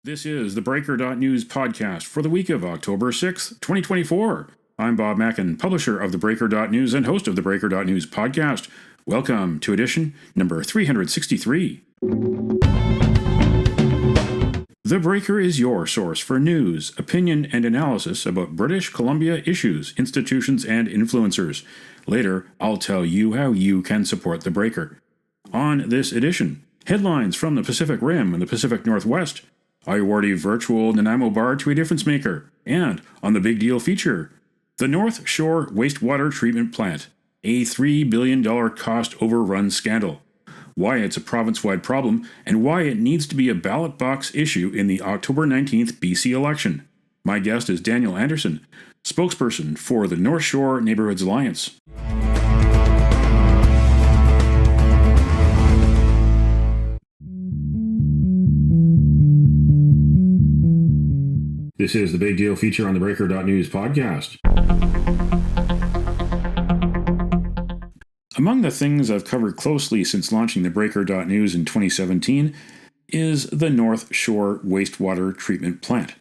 This is the theBreaker.news podcast for the week of October 6th, 2024. I'm Bob Mackin, publisher of theBreaker.news and host of the theBreaker.news podcast. Welcome to edition number 363. The Breaker is your source for news, opinion, and analysis about British Columbia issues, institutions, and influencers. Later, I'll tell you how you can support The Breaker. On this edition, headlines from the Pacific Rim and the Pacific Northwest, I award a virtual Nanaimo bar to a difference maker, and on the big deal feature, the North Shore Wastewater Treatment Plant, a $3 billion cost overrun scandal, why it's a province-wide problem, and why it needs to be a ballot box issue in the October 19th BC election. My guest is Daniel Anderson, spokesperson for the North Shore Neighbourhoods Alliance. This is the big deal feature on the theBreaker.news podcast. Among the things I've covered closely since launching theBreaker.news in 2017 is the North Shore Wastewater Treatment Plant.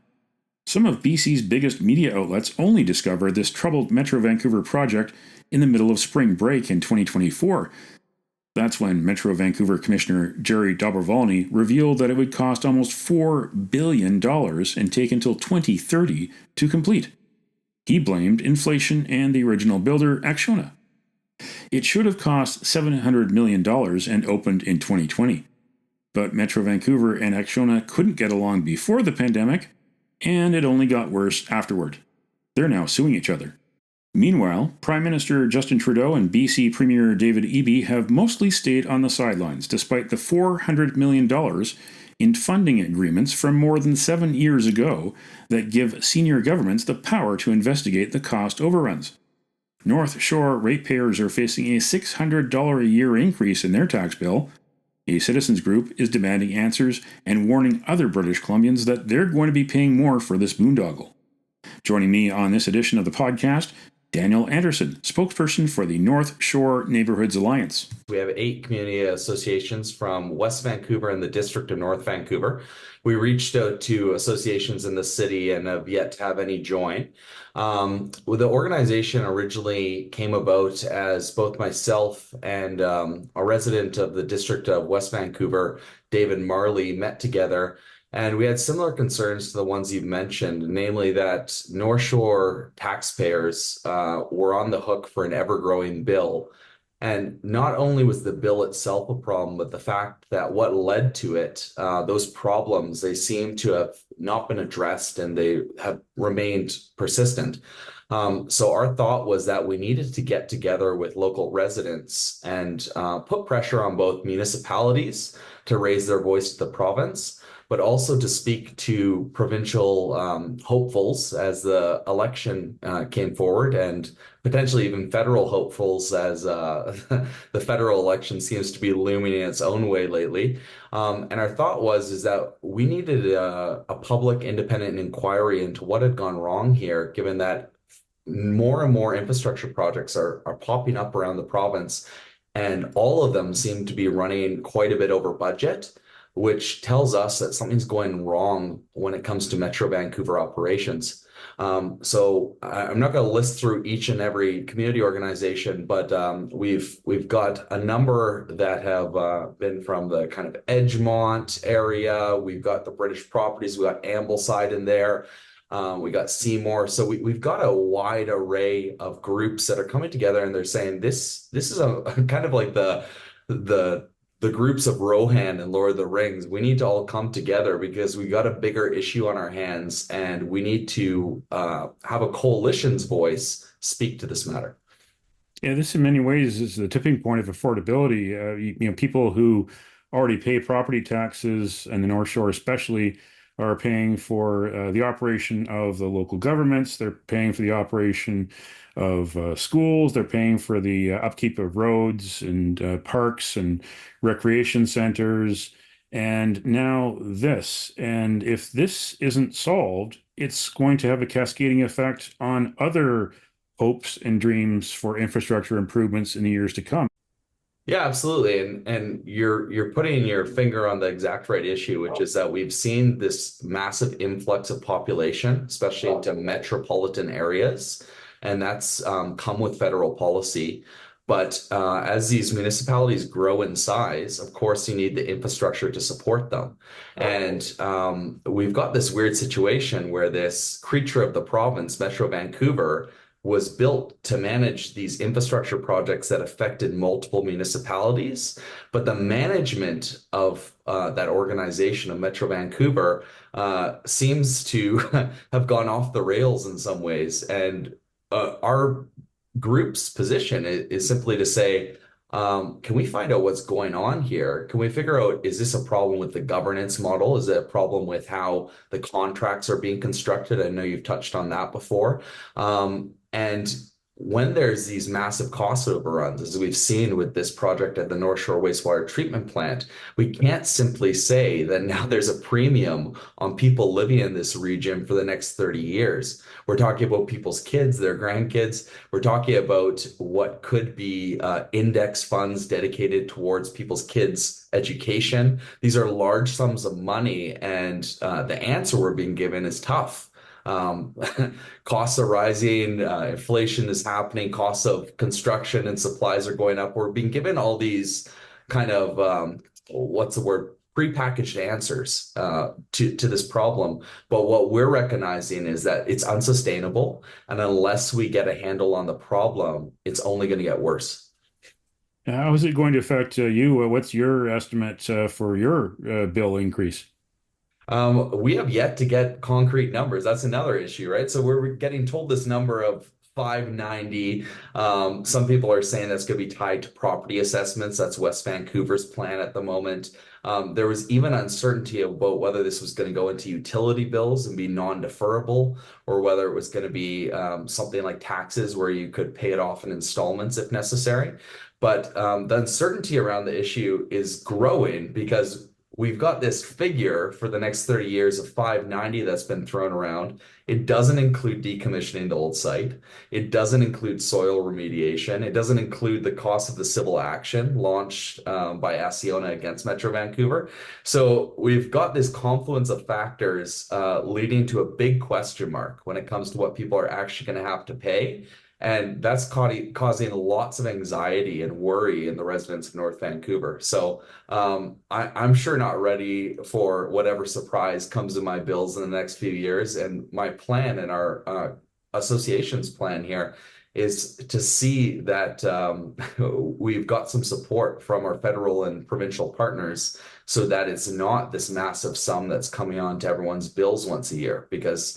Some of BC's biggest media outlets only discovered this troubled Metro Vancouver project in the middle of spring break in 2024. That's when Metro Vancouver Commissioner Jerry Dobrovolny revealed that it would cost almost $4 billion and take until 2030 to complete. He blamed inflation and the original builder, Acciona. It should have cost $700 million and opened in 2020. But Metro Vancouver and Acciona couldn't get along before the pandemic, and it only got worse afterward. They're now suing each other. Meanwhile, Prime Minister Justin Trudeau and BC Premier David Eby have mostly stayed on the sidelines, despite the $400 million in funding agreements from more than 7 years ago that give senior governments the power to investigate the cost overruns. North Shore ratepayers are facing a $600 a year increase in their tax bill. A citizens group is demanding answers and warning other British Columbians that they're going to be paying more for this boondoggle. Joining me on this edition of the podcast, Daniel Anderson, spokesperson for the North Shore Neighbourhoods Alliance. We have 8 community associations from West Vancouver and the District of North Vancouver. We reached out to associations in the city and have yet to have any join. The organization originally came about as both myself and a resident of the District of West Vancouver, David Marley, met together. And we had similar concerns to the ones you've mentioned, namely that North Shore taxpayers were on the hook for an ever-growing bill. And not only was the bill itself a problem, but the fact that what led to it, those problems, they seem to have not been addressed and they have remained persistent. So our thought was that we needed to get together with local residents and put pressure on both municipalities to raise their voice to the province, but also to speak to provincial hopefuls as the election came forward, and potentially even federal hopefuls as the federal election seems to be looming in its own way lately. And our thought is that we needed a public independent inquiry into what had gone wrong here, given that more and more infrastructure projects are popping up around the province, and all of them seem to be running quite a bit over budget, which tells us that something's going wrong when it comes to Metro Vancouver operations. So I'm not going to list through each and every community organization, but we've got a number that have been from the kind of Edgemont area. We've got the British Properties. We've got Ambleside in there. We got Seymour. So we've got a wide array of groups that are coming together, and they're saying this is a kind of like the groups of Rohan and Lord of the Rings. We need to all come together because we got a bigger issue on our hands, and we need to have a coalition's voice speak to this matter. Yeah, this in many ways is the tipping point of affordability. People who already pay property taxes, and the North Shore especially, are paying for the operation of the local governments. They're paying for the operation of schools. They're paying for the upkeep of roads and parks and recreation centers. And now this. And if this isn't solved, it's going to have a cascading effect on other hopes and dreams for infrastructure improvements in the years to come. Yeah, absolutely. And you're putting your finger on the exact right issue, which is that we've seen this massive influx of population, especially into metropolitan areas, and that's come with federal policy. But as these municipalities grow in size, of course, you need the infrastructure to support them. And we've got this weird situation where this creature of the province, Metro Vancouver, was built to manage these infrastructure projects that affected multiple municipalities. But the management of that organization of Metro Vancouver seems to have gone off the rails in some ways. And our group's position is simply to say, can we find out what's going on here? Can we figure out, is this a problem with the governance model? Is it a problem with how the contracts are being constructed? I know you've touched on that before. And when there's these massive cost overruns, as we've seen with this project at the North Shore Wastewater Treatment Plant, we can't simply say that now there's a premium on people living in this region for the next 30 years. We're talking about people's kids, their grandkids. We're talking about what could be index funds dedicated towards people's kids' education. These are large sums of money, and the answer we're being given is tough. Um, Costs are rising, inflation is happening, costs of construction and supplies are going up. We're being given all these kind of what's the word? Prepackaged answers to this problem. But what we're recognizing is that it's unsustainable, and unless we get a handle on the problem, it's only going to get worse. How is it going to affect you? What's your estimate for your bill increase? We have yet to get concrete numbers. That's another issue, right? So we're getting told this number of 590. Some people are saying that's going to be tied to property assessments. That's West Vancouver's plan at the moment. There was even uncertainty about whether this was going to go into utility bills and be non-deferrable, or whether it was going to be something like taxes where you could pay it off in installments if necessary. But the uncertainty around the issue is growing because we've got this figure for the next 30 years of 590 that's been thrown around. It doesn't include decommissioning the old site. It doesn't include soil remediation. It doesn't include the cost of the civil action launched by Acciona against Metro Vancouver. So we've got this confluence of factors leading to a big question mark when it comes to what people are actually going to have to pay. And that's causing lots of anxiety and worry in the residents of North Vancouver. So I'm sure not ready for whatever surprise comes in my bills in the next few years. And my plan and our association's plan here is to see that we've got some support from our federal and provincial partners so that it's not this massive sum that's coming on to everyone's bills once a year, because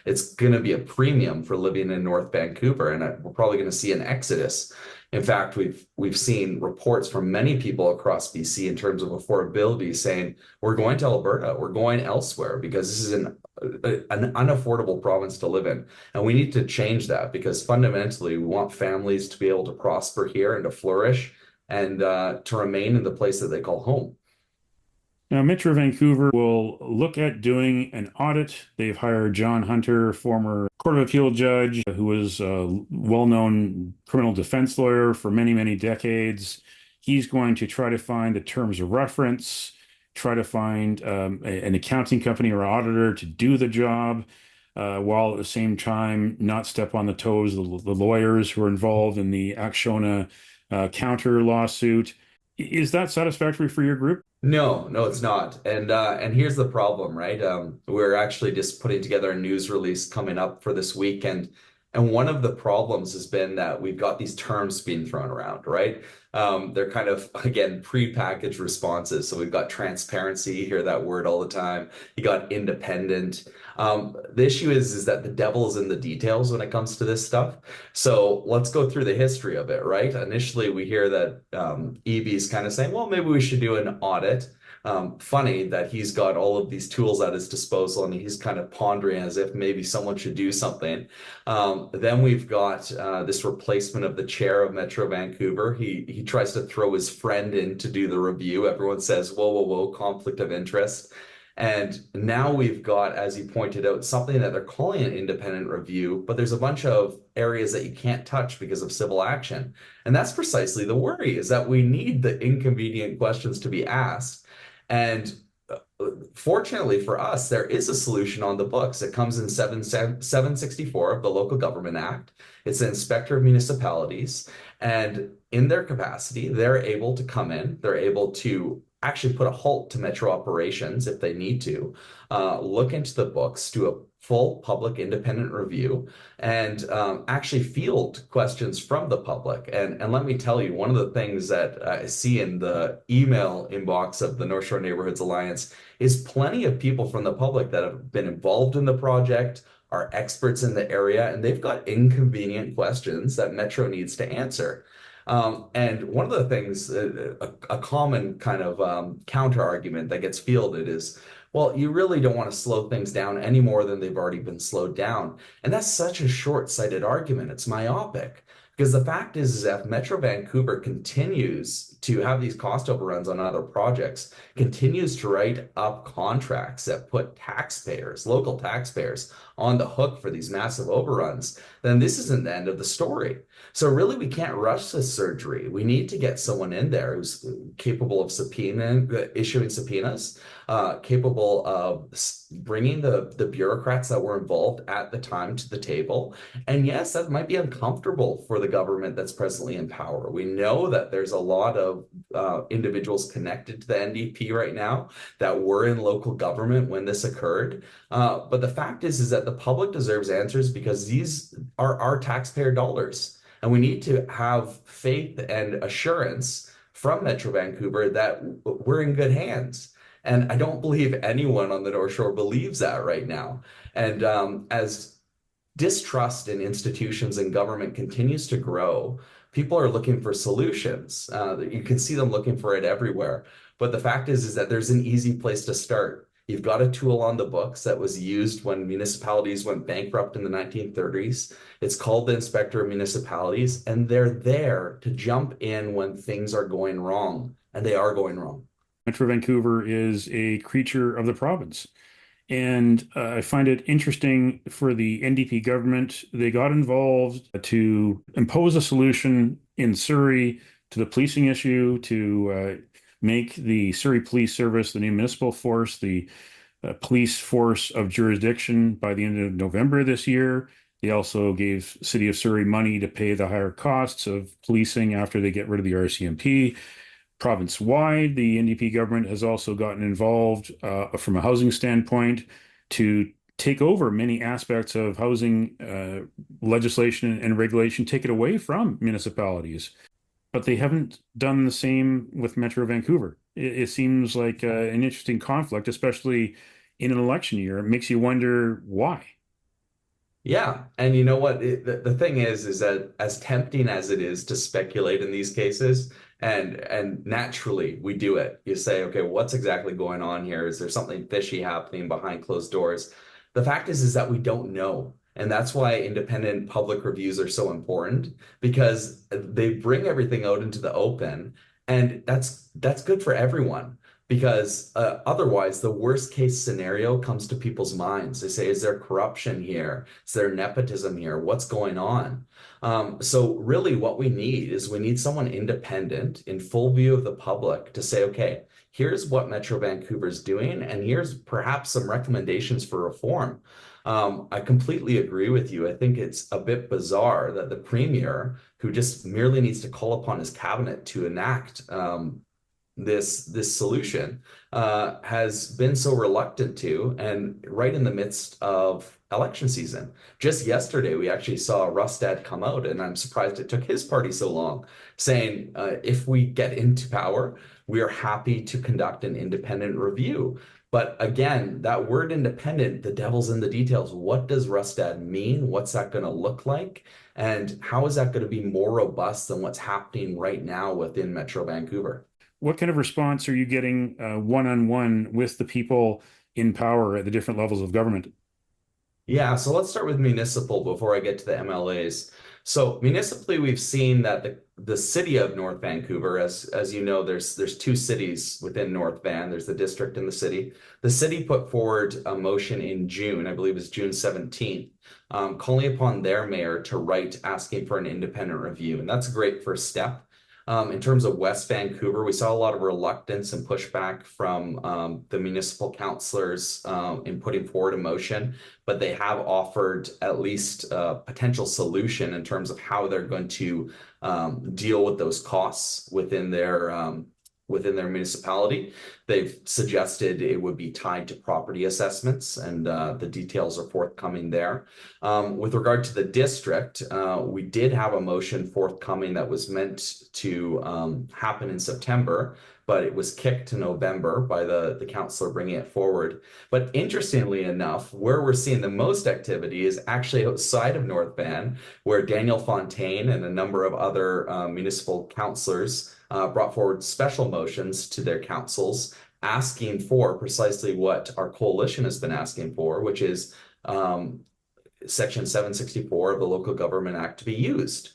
it's going to be a premium for living in North Vancouver, and we're probably going to see an exodus. In fact, we've seen reports from many people across BC in terms of affordability saying we're going to Alberta, we're going elsewhere because this is an unaffordable province to live in. And we need to change that because fundamentally we want families to be able to prosper here and to flourish and to remain in the place that they call home. Now, Metro Vancouver will look at doing an audit. They've hired John Hunter, former Court of Appeal judge, who was a well-known criminal defense lawyer for many, many decades. He's going to try to find the terms of reference, try to find an accounting company or auditor to do the job, while at the same time not step on the toes of the lawyers who are involved in the Acciona counter lawsuit. Is that satisfactory for your group? No, no, it's not. And here's the problem, right? We're actually just putting together a news release coming up for this weekend. And one of the problems has been that we've got these terms being thrown around, right? They're kind of, again, prepackaged responses. So we've got transparency, you hear that word all the time. You got independent. The issue is that the devil is in the details when it comes to this stuff. So let's go through the history of it, right? Initially, we hear that EB is kind of saying, well, maybe we should do an audit. Funny that he's got all of these tools at his disposal and he's kind of pondering as if maybe someone should do something. Then we've got this replacement of the chair of Metro Vancouver. He tries to throw his friend in to do the review. Everyone says, whoa, whoa, whoa, conflict of interest. And now we've got, as you pointed out, something that they're calling an independent review, but there's a bunch of areas that you can't touch because of civil action. And that's precisely the worry, is that we need the inconvenient questions to be asked. And fortunately for us, there is a solution on the books. It comes in 764 of the Local Government Act. It's the Inspector of Municipalities. And in their capacity, they're able to come in, they're able to actually put a halt to metro operations if they need to, look into the books, do a full public independent review, and actually field questions from the public. And let me tell you, one of the things that I see in the email inbox of the North Shore Neighborhoods Alliance is plenty of people from the public that have been involved in the project, are experts in the area, and they've got inconvenient questions that Metro needs to answer. And one of the things, a common kind of counter argument that gets fielded is, well, you really don't want to slow things down any more than they've already been slowed down. And that's such a short-sighted argument. It's myopic. Because the fact is if Metro Vancouver continues to have these cost overruns on other projects, continues to write up contracts that put taxpayers, local taxpayers, on the hook for these massive overruns, then this isn't the end of the story. So really, we can't rush this surgery. We need to get someone in there who's capable of issuing subpoenas, capable of bringing the bureaucrats that were involved at the time to the table. And yes, that might be uncomfortable for the government that's presently in power. We know that there's a lot of individuals connected to the NDP right now that were in local government when this occurred. But the fact is that the public deserves answers because these are our taxpayer dollars. And we need to have faith and assurance from Metro Vancouver that we're in good hands. And I don't believe anyone on the North Shore believes that right now. And as distrust in institutions and government continues to grow, people are looking for solutions. You can see them looking for it everywhere. But the fact is that there's an easy place to start. You've got a tool on the books that was used when municipalities went bankrupt in the 1930s. It's called the Inspector of Municipalities, and they're there to jump in when things are going wrong, and they are going wrong. Metro Vancouver is a creature of the province. And I find it interesting for the NDP government. They got involved to impose a solution in Surrey to the policing issue, to make the Surrey Police Service the new municipal force, the police force of jurisdiction by the end of November this year. They also gave City of Surrey money to pay the higher costs of policing after they get rid of the RCMP. Province-wide, the NDP government has also gotten involved from a housing standpoint to take over many aspects of housing legislation and regulation, take it away from municipalities. But they haven't done the same with Metro Vancouver. It seems like an interesting conflict, especially in an election year. It makes you wonder why. Yeah, and you know what? The thing is that as tempting as it is to speculate in these cases, and naturally we do it. You say, okay, what's exactly going on here? Is there something fishy happening behind closed doors? The fact is that we don't know. And that's why independent public reviews are so important because they bring everything out into the open, and that's good for everyone. Because otherwise, the worst case scenario comes to people's minds. They say, is there corruption here? Is there nepotism here? What's going on? So really what we need is we need someone independent in full view of the public to say, okay, here's what Metro Vancouver is doing, and here's perhaps some recommendations for reform. I completely agree with you. I think it's a bit bizarre that the premier, who just merely needs to call upon his cabinet to enact this solution has been so reluctant to, and right in the midst of election season. Just yesterday, we actually saw Rustad come out, and I'm surprised it took his party so long, saying if we get into power, we are happy to conduct an independent review. But again, that word independent, the devil's in the details. What does Rustad mean? What's that going to look like? And how is that going to be more robust than what's happening right now within Metro Vancouver? What kind of response are you getting one-on-one with the people in power at the different levels of government? Yeah, so let's start with municipal before I get to the MLAs. So municipally, we've seen that the city of North Vancouver, as you know, there's two cities within North Van. There's the district and the city. The city put forward a motion in June, I believe it was June 17th, calling upon their mayor to write asking for an independent review, and that's a great first step. In terms of West Vancouver, we saw a lot of reluctance and pushback from the municipal councillors in putting forward a motion, but they have offered at least a potential solution in terms of how they're going to deal with those costs within their municipality. They've suggested it would be tied to property assessments, and the details are forthcoming there. With regard to the district, we did have a motion forthcoming that was meant to happen in September, but it was kicked to November by the councillor bringing it forward. But interestingly enough, where we're seeing the most activity is actually outside of North Van, where Daniel Fontaine and a number of other municipal councillors brought forward special motions to their councils asking for precisely what our coalition has been asking for, which is Section 764 of the Local Government Act to be used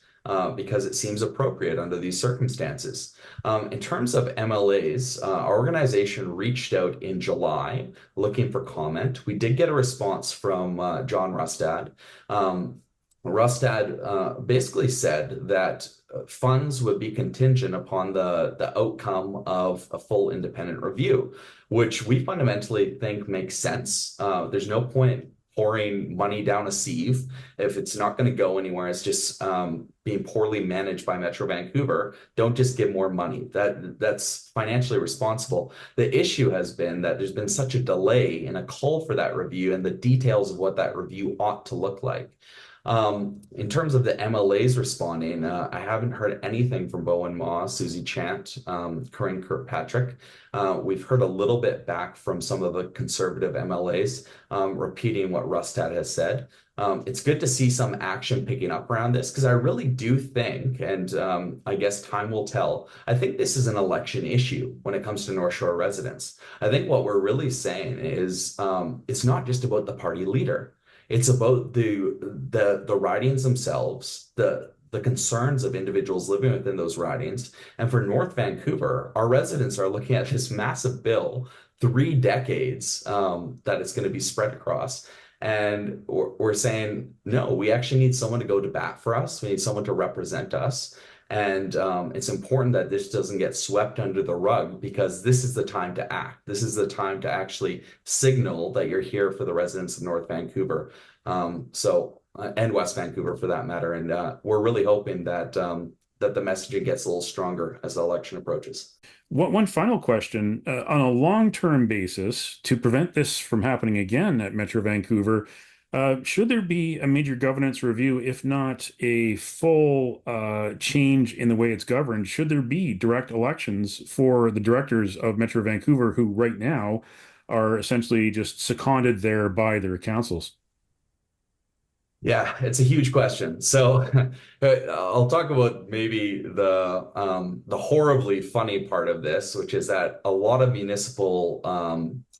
because it seems appropriate under these circumstances. In terms of MLAs, our organization reached out in July looking for comment. We did get a response from John Rustad. Rustad basically said that funds would be contingent upon the outcome of a full independent review, which we fundamentally think makes sense. There's no point pouring money down a sieve if it's not going to go anywhere. It's just being poorly managed by Metro Vancouver. Don't just give more money. That's financially responsible. The issue has been that there's been such a delay in a call for that review and the details of what that review ought to look like. In terms of the MLAs responding, I haven't heard anything from Bowen Ma, Susie Chant, Corinne Kirkpatrick. We've heard a little bit back from some of the conservative MLAs, repeating what Rustad has said. It's good to see some action picking up around this because I really do think, and I guess time will tell, I think this is an election issue when it comes to North Shore residents. I think what we're really saying is it's not just about the party leader. It's about the ridings themselves, the concerns of individuals living within those ridings. And for North Vancouver, our residents are looking at this massive bill, 3 decades that it's going to be spread across. And we're saying, no, we actually need someone to go to bat for us. We need someone to represent us. And it's important that this doesn't get swept under the rug because this is the time to act. This is the time to actually signal that you're here for the residents of North Vancouver, and West Vancouver for that matter. And we're really hoping that that the messaging gets a little stronger as the election approaches. One final question. On a long-term basis, to prevent this from happening again at Metro Vancouver, should there be a major governance review, if not a full change in the way it's governed? Should there be direct elections for the directors of Metro Vancouver who right now are essentially just seconded there by their councils? Yeah, it's a huge question. So I'll talk about maybe the horribly funny part of this, which is that a lot of municipal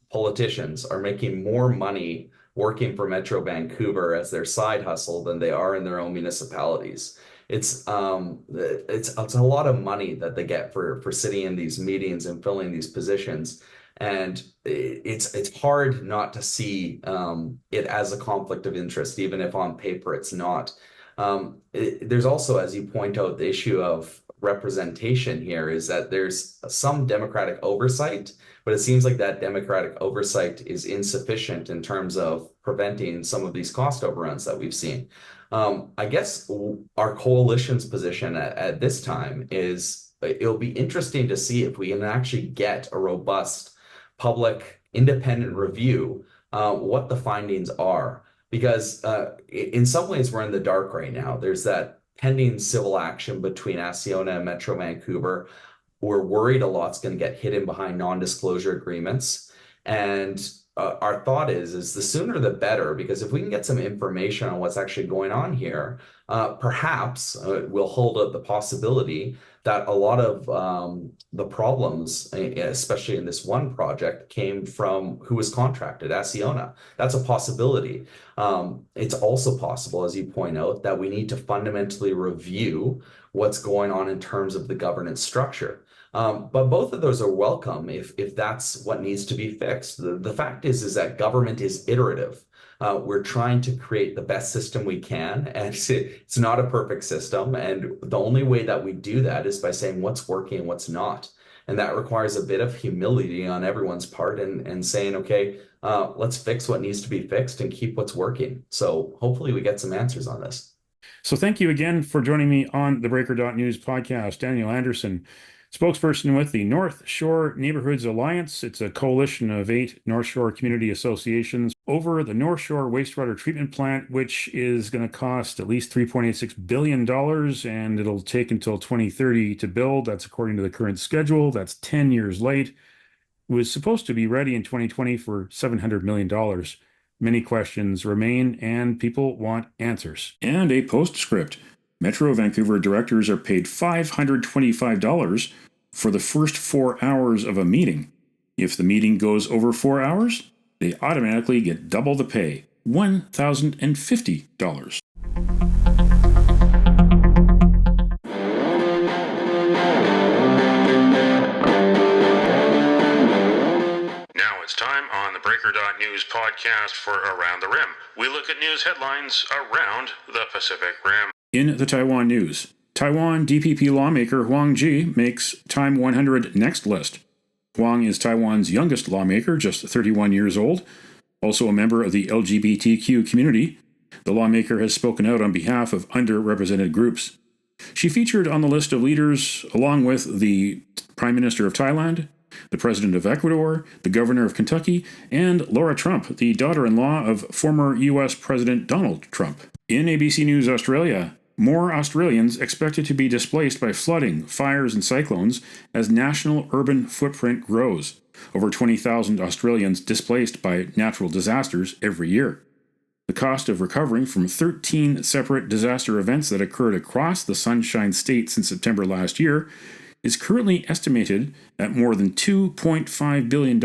politicians are making more money working for Metro Vancouver as their side hustle than they are in their own municipalities. It's a lot of money that they get for sitting in these meetings and filling these positions. And it's hard not to see it as a conflict of interest, even if on paper it's not. There's also, as you point out, the issue of representation here is that there's some democratic oversight, but it seems like that democratic oversight is insufficient in terms of preventing some of these cost overruns that we've seen. I guess our coalition's position at this time is it'll be interesting to see if we can actually get a robust public independent review, what the findings are. Because in some ways, we're in the dark right now. There's that pending civil action between Acciona and Metro Vancouver. We're worried a lot's going to get hidden behind non-disclosure agreements. And our thought is the sooner the better, because if we can get some information on what's actually going on here, perhaps we'll hold up the possibility that a lot of the problems, especially in this one project, came from who was contracted, Acciona. That's a possibility. It's also possible, as you point out, that we need to fundamentally review what's going on in terms of the governance structure. But both of those are welcome if that's what needs to be fixed. The fact is that government is iterative. We're trying to create the best system we can, and it's not a perfect system. And the only way that we do that is by saying what's working and what's not. And that requires a bit of humility on everyone's part and saying, okay, let's fix what needs to be fixed and keep what's working. So hopefully we get some answers on this. So thank you again for joining me on the Breaker.news podcast, Daniel Anderson, spokesperson with the North Shore Neighbourhoods Alliance. It's a coalition of 8 North Shore community associations over the North Shore Wastewater Treatment Plant, which is going to cost at least $3.86 billion, and it'll take until 2030 to build. That's according to the current schedule. That's 10 years late. It was supposed to be ready in 2020 for $700 million. Many questions remain, and people want answers. And a postscript. Metro Vancouver directors are paid $525 for the first 4 hours of a meeting. If the meeting goes over 4 hours, they automatically get double the pay, $1,050. It's time on the Breaker.news podcast for Around the Rim. We look at news headlines around the Pacific Rim. In the Taiwan news, Taiwan DPP lawmaker Huang Ji makes Time 100 Next list. Huang is Taiwan's youngest lawmaker, just 31 years old, also a member of the LGBTQ community. The lawmaker has spoken out on behalf of underrepresented groups. She featured on the list of leaders along with the Prime Minister of Thailand, the President of Ecuador, the Governor of Kentucky, and Laura Trump, the daughter-in-law of former U.S. President Donald Trump. In ABC News Australia, more Australians expected to be displaced by flooding, fires, and cyclones as national urban footprint grows. Over 20,000 Australians displaced by natural disasters every year. The cost of recovering from 13 separate disaster events that occurred across the Sunshine State since September last year is currently estimated at more than $2.5 billion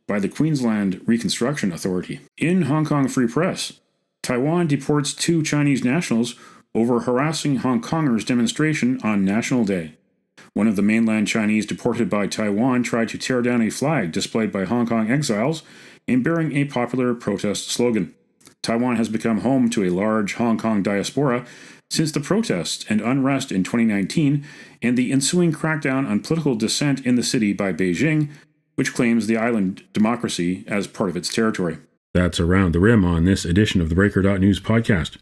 by the Queensland Reconstruction Authority. In Hong Kong Free Press, Taiwan deports 2 Chinese nationals over harassing Hong Kongers' demonstration on National Day. One of the mainland Chinese deported by Taiwan tried to tear down a flag displayed by Hong Kong exiles and bearing a popular protest slogan. Taiwan has become home to a large Hong Kong diaspora since the protests and unrest in 2019 and the ensuing crackdown on political dissent in the city by Beijing, which claims the island democracy as part of its territory. That's Around the Rim on this edition of the Breaker.news podcast.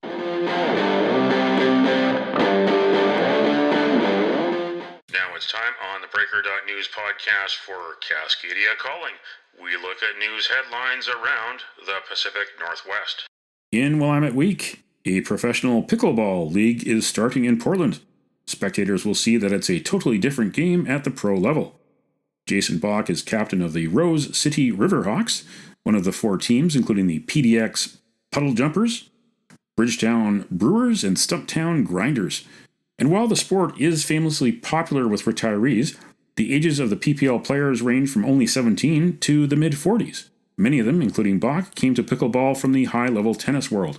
Now it's time on the Breaker.news podcast for Cascadia Calling. We look at news headlines around the Pacific Northwest. In Willamette Week, a professional pickleball league is starting in Portland. Spectators will see that it's a totally different game at the pro level. Jason Bach is captain of the Rose City Riverhawks, one of the 4 teams, including the PDX Puddle Jumpers, Bridgetown Brewers, and Stumptown Grinders. And while the sport is famously popular with retirees, the ages of the PPL players range from only 17 to the mid-40s. Many of them, including Bach, came to pickleball from the high-level tennis world.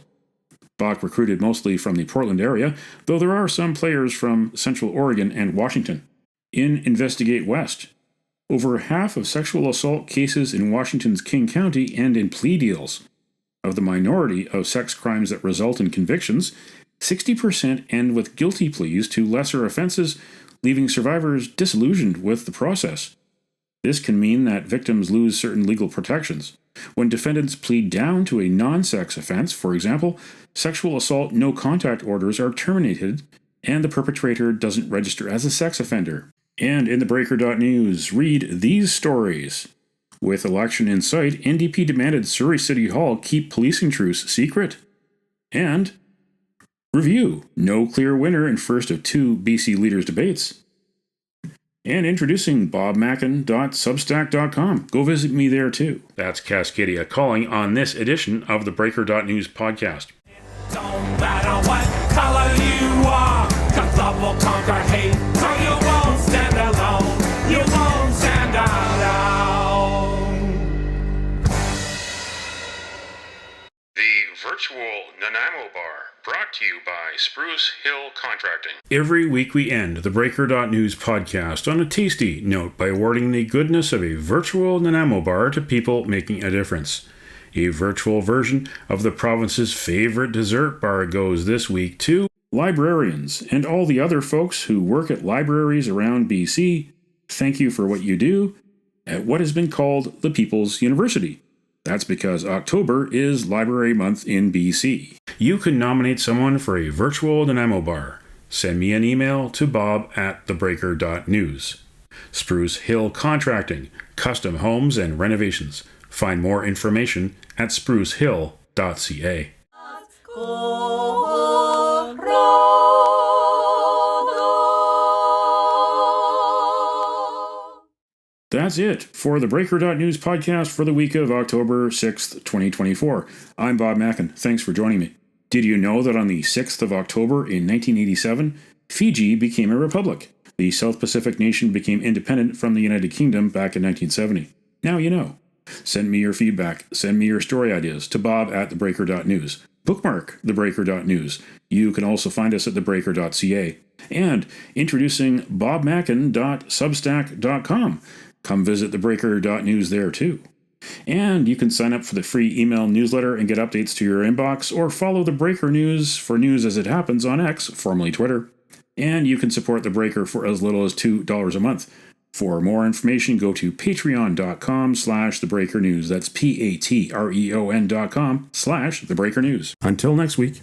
Bach recruited mostly from the Portland area, though there are some players from Central Oregon and Washington. In Investigate West, over half of sexual assault cases in Washington's King County end in plea deals. Of the minority of sex crimes that result in convictions, 60% end with guilty pleas to lesser offenses, leaving survivors disillusioned with the process. This can mean that victims lose certain legal protections. When defendants plead down to a non-sex offense, for example, sexual assault no-contact orders are terminated and the perpetrator doesn't register as a sex offender. And in the Breaker.news, read these stories. With election in sight, NDP demanded Surrey City Hall keep policing truce secret. And review, no clear winner in first of 2 BC leaders debates. And introducing bobmackin.substack.com. Go visit me there too. That's Cascadia calling on this edition of the Breaker.news podcast. Don't matter what color you are, 'cause love will conquer hate, so you won't stand alone, you won't stand alone. The virtual Nanaimo Bar, brought to you by Spruce Hill Contracting. Every week we end the Breaker.news podcast on a tasty note by awarding the goodness of a virtual Nanaimo Bar to people making a difference. A virtual version of the province's favorite dessert bar goes this week to librarians and all the other folks who work at libraries around BC. Thank you for what you do at what has been called the People's University. That's because October is Library Month in BC. You can nominate someone for a virtual Nanaimo Bar. Send me an email to bob@theBreaker.news. Spruce Hill Contracting, custom homes and renovations. Find more information at sprucehill.ca. That's it for the Breaker.news podcast for the week of October 6th, 2024. I'm Bob Mackin. Thanks for joining me. Did you know that on the 6th of October in 1987, Fiji became a republic? The South Pacific nation became independent from the United Kingdom back in 1970. Now you know. Send me your feedback. Send me your story ideas to bob@theBreaker.news. Bookmark theBreaker.news. You can also find us at theBreaker.ca. And introducing bobmackin.substack.com. Come visit theBreaker.news there too. And you can sign up for the free email newsletter and get updates to your inbox, or follow The Breaker News for news as it happens on X, formerly Twitter. And you can support The Breaker for as little as $2 a month. For more information, go to patreon.com/thebreakernews. That's patreon.com/thebreakernews. Until next week.